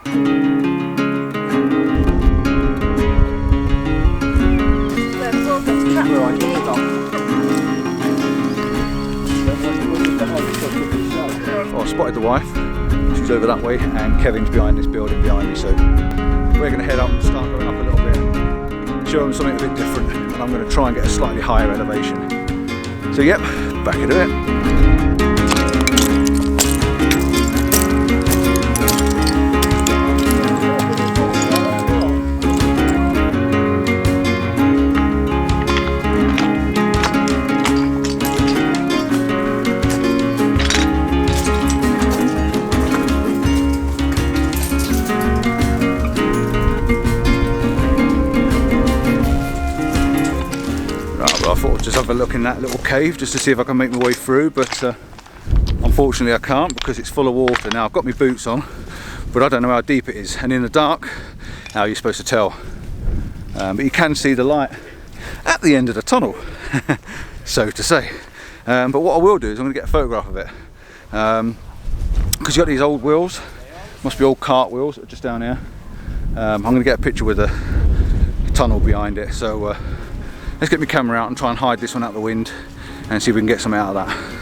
Well, I spotted the wife, she's over that way, and Kevin's behind this building behind me, so we're going to head up and start going up a little bit, show them something a bit different, and I'm going to try and get a slightly higher elevation. So yep, back into it. Just have a look in that little cave just to see if I can make my way through, but unfortunately I can't because it's full of water. Now I've got my boots on, but I don't know how deep it is, and in the dark how are you supposed to tell? But you can see the light at the end of the tunnel, so to say. But what I will do is I'm going to get a photograph of it, because you've got these old wheels, must be old cart wheels that are just down here. I'm going to get a picture with the tunnel behind it, so let's get my camera out and try and hide this one out the wind and see if we can get something out of that.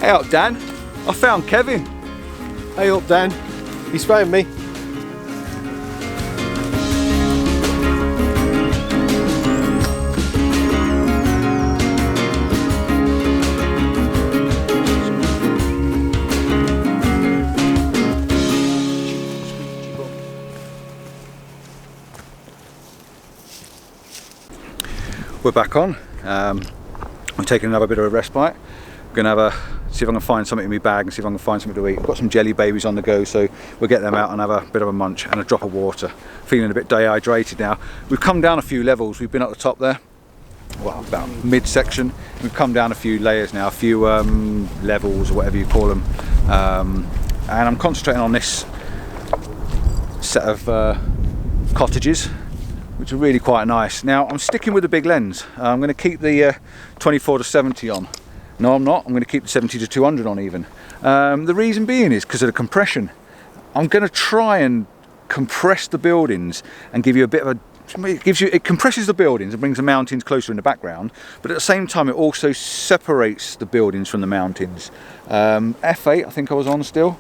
Hey up Dan, I found Kevin. Hey up Dan, he's found me. We're back on. We're taking another bit of a respite. We're gonna see if I can find something in my bag and see if I can find something to eat. I've got some jelly babies on the go, so we'll get them out and have a bit of a munch and a drop of water. Feeling a bit dehydrated now. We've come down a few levels. We've been at the top there, well, about mid-section. We've come down a few layers now, a few levels or whatever you call them. And I'm concentrating on this set of cottages, which are really quite nice. Now I'm sticking with the big lens. I'm going to keep the 24 to 70 on. No, I'm not. I'm going to keep the 70 to 200 on even. The reason being is because of the compression. I'm going to try and compress the buildings and give you a bit of a... It compresses the buildings and brings the mountains closer in the background, but at the same time it also separates the buildings from the mountains. F8 I think I was on still.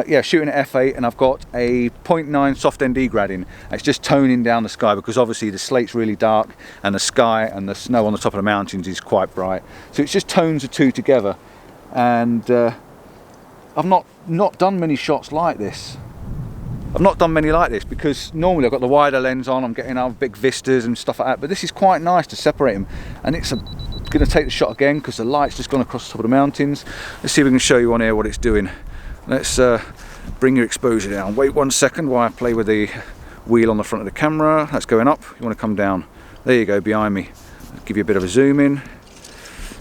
Yeah, shooting at F8, and I've got a 0.9 soft ND grad in. It's just toning down the sky because obviously the slate's really dark and the sky and the snow on the top of the mountains is quite bright. So it's just tones the two together, and I've not done many shots like this. I've not done many like this because normally I've got the wider lens on, I'm getting out big vistas and stuff like that, but this is quite nice to separate them, and it's going to take the shot again because the light's just gone across the top of the mountains. Let's see if we can show you on here what it's doing. Let's bring your exposure down. Wait 1 second while I play with the wheel on the front of the camera. That's going up. You want to come down. There you go, behind me. I'll give you a bit of a zoom in.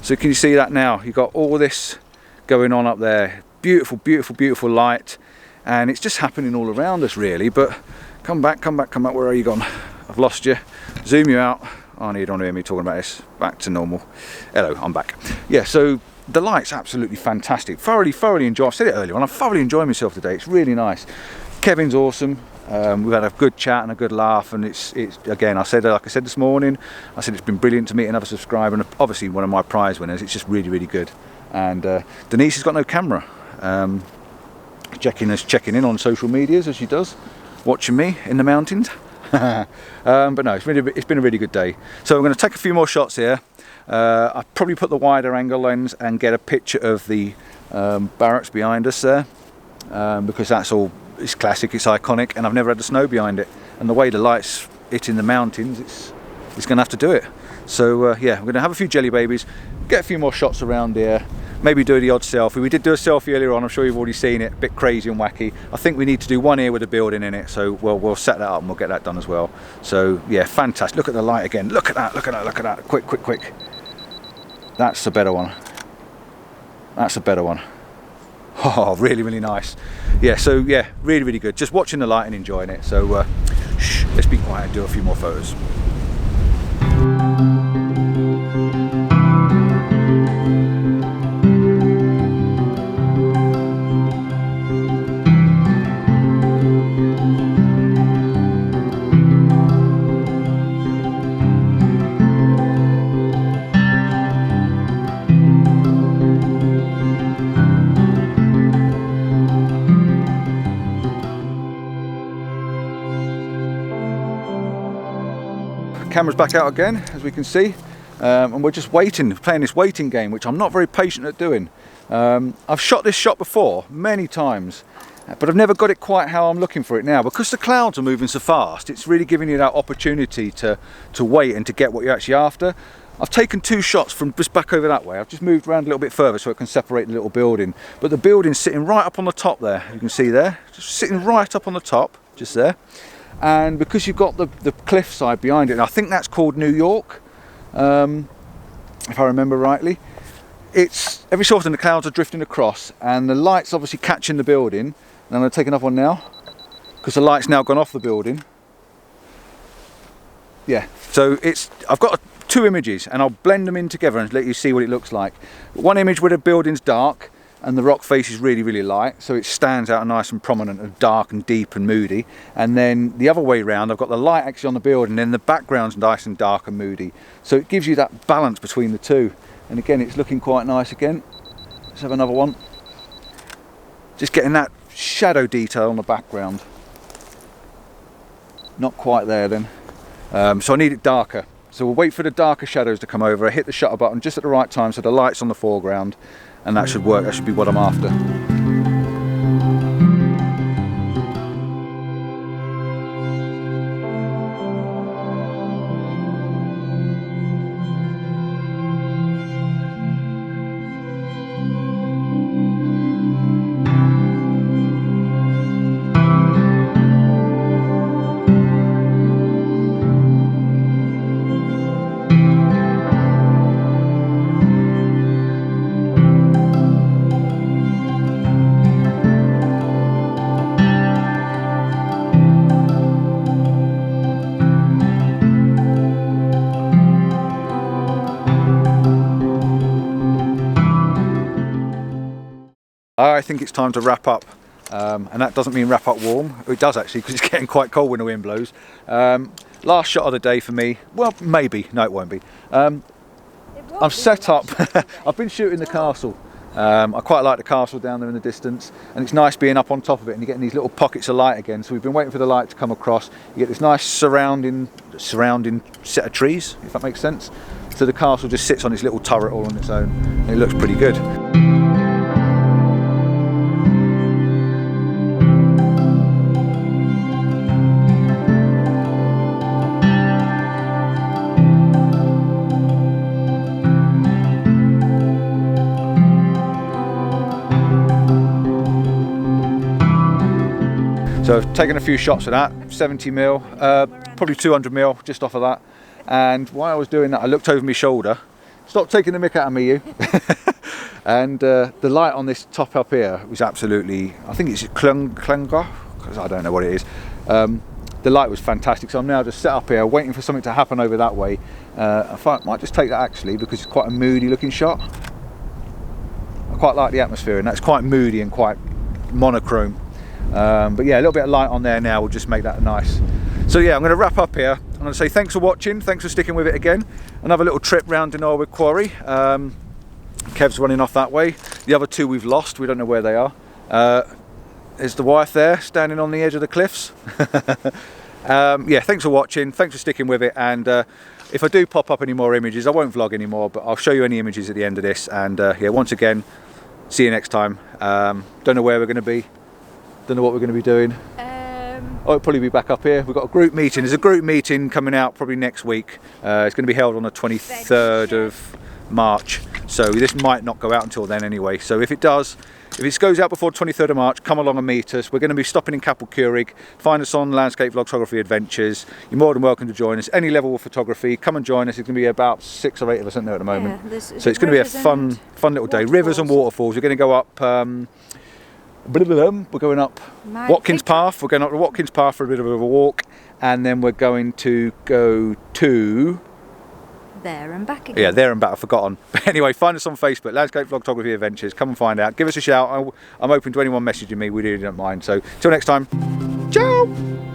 So can you see that now? You've got all this going on up there. Beautiful, beautiful, beautiful light. And it's just happening all around us really. But come back, come back, come back. Where are you gone? I've lost you. Zoom you out. Oh, you don't hear me talking about this. Back to normal. Hello, I'm back. Yeah, so the light's absolutely fantastic. Thoroughly enjoy. I've said it earlier on. I'm thoroughly enjoying myself today. It's really nice. Kevin's awesome. We've had a good chat and a good laugh, and it's again, I said, like I said this morning, I said it's been brilliant to meet another subscriber, and obviously one of my prize winners. It's just really good. And Denise has got no camera. Checking in on social medias as she does, watching me in the mountains. But no, it's been a really good day. So I'm going to take a few more shots here. I'll probably put the wider angle lens and get a picture of the barracks behind us there, because it's classic, it's iconic, and I've never had the snow behind it. And the way the light's hitting the mountains, it's going to have to do it. So yeah, we're going to have a few jelly babies, get a few more shots around here. Maybe do the odd selfie. We did do a selfie earlier on, I'm sure you've already seen it, a bit crazy and wacky. I think we need to do one here with a building in it, so we'll set that up and we'll get that done as well. So yeah, fantastic. Look at the light again. Look at that, look at that, look at that. Quick. That's a better one. That's a better one. Oh, really nice. Yeah, so yeah, really good. Just watching the light and enjoying it. So let's be quiet and do a few more photos. Camera's back out again, as we can see, and we're just waiting, playing this waiting game, which I'm not very patient at doing. I've shot this shot before many times, but I've never got it quite how I'm looking for it now. Because the clouds are moving so fast, it's really giving you that opportunity to wait and to get what you're actually after. I've taken two shots from just back over that way. I've just moved around a little bit further so it can separate the little building, but the building's sitting right up on the top there. You can see there, just sitting right up on the top, just there. And because you've got the cliffside behind it, and I think that's called New York, if I remember rightly, it's every so often the clouds are drifting across and the light's obviously catching the building. And I'm going to take another one now because the light's now gone off the building. Yeah, so I've got two images and I'll blend them in together and let you see what it looks like. One image where the building's dark and the rock face is really light, so it stands out nice and prominent and dark and deep and moody. And then the other way around, I've got the light actually on the building, and then the background's nice and dark and moody. So it gives you that balance between the two. And again, it's looking quite nice again. Let's have another one. Just getting that shadow detail on the background. Not quite there then. So I need it darker. So we'll wait for the darker shadows to come over. I hit the shutter button just at the right time so the light's on the foreground. And that should work, that should be what I'm after. I think it's time to wrap up, and that doesn't mean wrap up warm. It does actually, because it's getting quite cold when the wind blows. Last shot of the day for me. Well, maybe. No, it won't be. I'm set up. I've been shooting the castle. I quite like the castle down there in the distance, and it's nice being up on top of it and you're getting these little pockets of light again. So we've been waiting for the light to come across. You get this nice surrounding set of trees, if that makes sense. So the castle just sits on its little turret all on its own, and it looks pretty good. So I've taken a few shots of that, 70mm, probably 200mm just off of that. And while I was doing that, I looked over my shoulder Stop taking the mick out of me, you. And the light on this top up here was absolutely, I think it's Klunger, because I don't know what it is. The light was fantastic, so I'm now just set up here waiting for something to happen over that way. I might just take that actually, because it's quite a moody looking shot. I quite like the atmosphere, and that's quite moody and quite monochrome. But yeah, a little bit of light on there now will just make that nice. So yeah, I'm going to wrap up here. I'm going to say thanks for watching, thanks for sticking with it again. Another little trip round Dinorwig Quarry. Kev's running off that way. The other two we've lost, we don't know where they are. There's the wife there, standing on the edge of the cliffs. Yeah, thanks for watching, thanks for sticking with it, and if I do pop up any more images, I won't vlog anymore, but I'll show you any images at the end of this, and yeah, once again, see you next time. Don't know where we're going to be, don't know what we're going to be doing. I'll probably be back up here. We've got a group meeting, there's a group meeting coming out probably next week. It's going to be held on the 23rd of March, so this might not go out until then anyway, so if it does, if it goes out before 23rd of March, come along and meet us. We're going to be stopping in Curig. Find us on Landscapephotography Adventures. You're more than welcome to join us. Any level of photography, come and join us. It's going to be about 6 or 8 of us, isn't there, at the moment? Yeah, so it's going to be a fun little day. Rivers and waterfalls. We're going to go up, we're going up Watkins Path. We're going up to Watkins Path for a bit of a walk. And then we're going to go to... there and back again. Yeah, there and back, I've forgotten. But anyway, find us on Facebook, Landscapephotography Adventures. Come and find out. Give us a shout. I'm open to anyone messaging me. We really don't mind. So, till next time. Ciao!